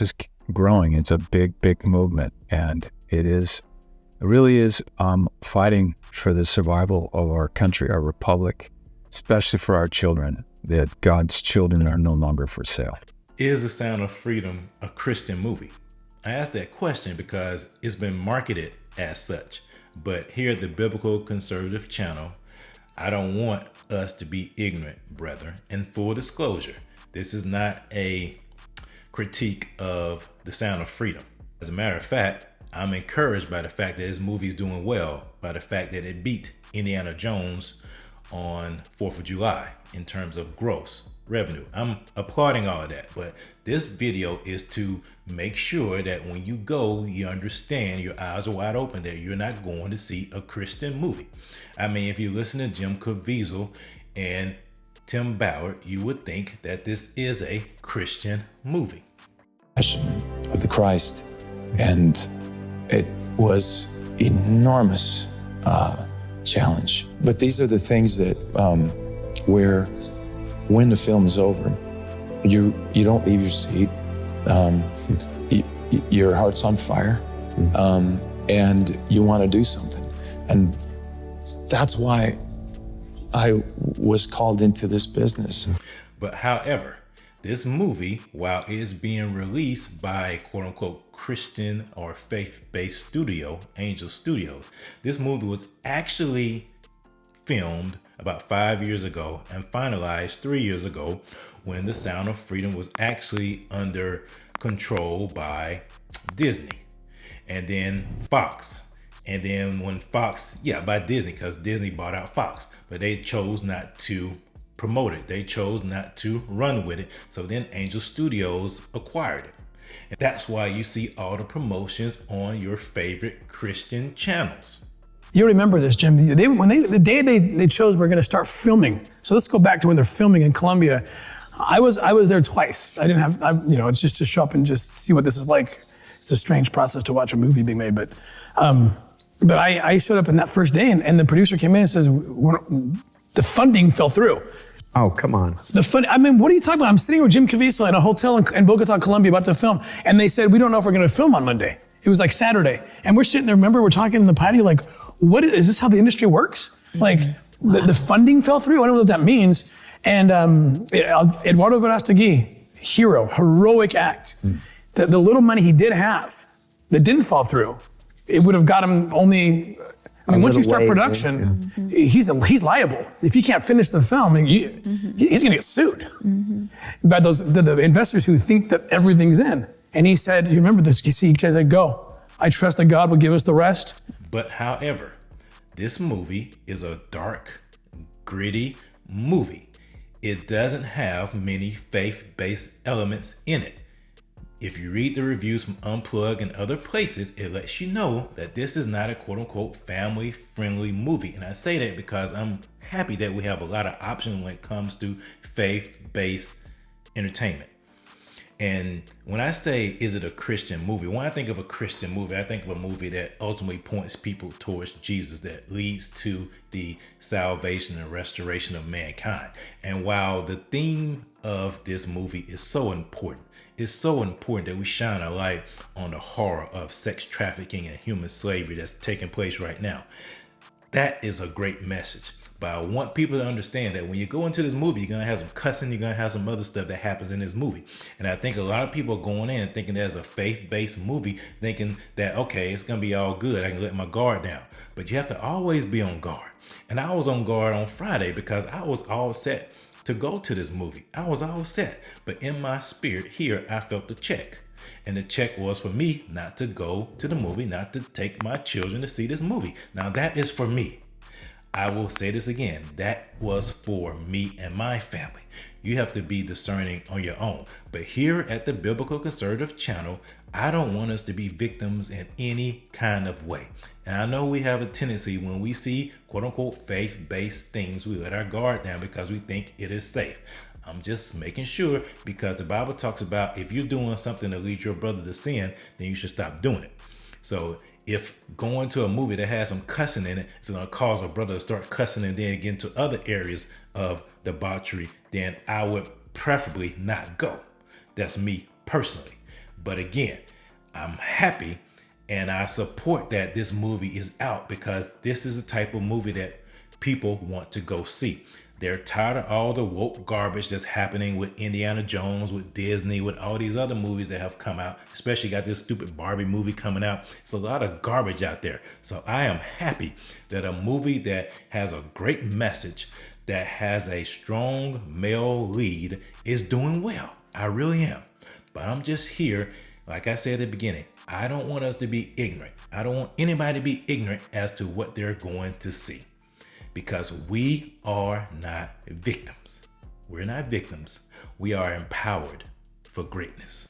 is growing. It's a big movement, and it really is fighting for the survival of our country, our republic, especially for our children, that God's children are no longer for sale. Is The Sound of Freedom a Christian movie? I asked that question because it's been marketed as such. But here at the Biblical Conservative channel, I don't want us to be ignorant, brethren. In full disclosure, this is not a critique of The Sound of Freedom. As a matter of fact, I'm encouraged by the fact that this movie is doing well, by the fact that it beat Indiana Jones on 4th of July in terms of gross revenue. I'm applauding all of that, but this video is to make sure that when you go, you understand, your eyes are wide open, that you're not going to see a Christian movie. I mean, if you listen to Jim Caviezel and Tim Ballard, you would think that this is a Christian movie. Of the Christ, and it was enormous challenge. But these are the things that where when the film is over, you don't leave your seat. Your heart's on fire, and you want to do something. And that's why I was called into this business. But however, this movie, while it is being released by quote unquote Christian or faith-based studio, Angel Studios, this movie was actually filmed about 5 years ago and finalized 3 years ago, when The Sound of Freedom was actually under control by Disney and then Fox. And then when Fox, by Disney, because Disney bought out Fox, but they chose not to promote it. They chose not to run with it. So then Angel Studios acquired it. And that's why you see all the promotions on your favorite Christian channels. You remember this, Jim. The day they chose we're going to start filming. So let's go back to when they're filming in Colombia. I was there twice. I didn't have, it's just to show up and just see what this is like. It's a strange process to watch a movie being made, but I showed up in that first day, and the producer came in and says, the funding fell through. Oh, come on. What are you talking about? I'm sitting with Jim Caviezel in a hotel in Bogota, Colombia, about to film, and they said, we don't know if we're going to film on Monday. It was like Saturday, and we're sitting there. Remember, we're talking in the patio, like, what is this? How the industry works? Like, the funding fell through. I don't know what that means. And Eduardo Verástegui, heroic act. The little money he did have that didn't fall through, it would have got him only. Once you start production, he's liable. If you can't finish the film, he's going to get sued by the investors who think that everything's in. And he said, you remember this? You see, he said, go. I trust that God will give us the rest. But however, this movie is a dark, gritty movie. It doesn't have many faith-based elements in it. If you read the reviews from Unplug and other places, it lets you know that this is not a quote-unquote family-friendly movie. And I say that because I'm happy that we have a lot of options when it comes to faith-based entertainment. And when I say, is it a Christian movie? When I think of a Christian movie, I think of a movie that ultimately points people towards Jesus, that leads to the salvation and restoration of mankind. And while the theme of this movie is so important, it's so important that we shine a light on the horror of sex trafficking and human slavery that's taking place right now. That is a great message. But I want people to understand that when you go into this movie, you're going to have some cussing, you're going to have some other stuff that happens in this movie. And I think a lot of people are going in thinking there's a faith-based movie, thinking that, okay, it's going to be all good. I can let my guard down. But you have to always be on guard. And I was on guard on Friday because I was all set to go to this movie. I was all set. But in my spirit here, I felt a check. And the check was for me not to go to the movie, not to take my children to see this movie. Now that is for me. I will say this again, that was for me and my family. You have to be discerning on your own. But here at the Biblical Conservative channel, I don't want us to be victims in any kind of way. And I know we have a tendency when we see quote unquote faith-based things, we let our guard down because we think it is safe. I'm just making sure, because the Bible talks about if you're doing something that leads your brother to sin, then you should stop doing it. So if going to a movie that has some cussing in it is going to cause a brother to start cussing and then get into other areas of debauchery, then I would preferably not go. That's me personally. But again, I'm happy and I support that this movie is out, because this is the type of movie that people want to go see. They're tired of all the woke garbage that's happening with Indiana Jones, with Disney, with all these other movies that have come out. Especially got this stupid Barbie movie coming out. It's a lot of garbage out there. So I am happy that a movie that has a great message, that has a strong male lead, is doing well. I really am. But I'm just here, like I said at the beginning, I don't want us to be ignorant. I don't want anybody to be ignorant as to what they're going to see. Because we are not victims. We're not victims. We are empowered for greatness.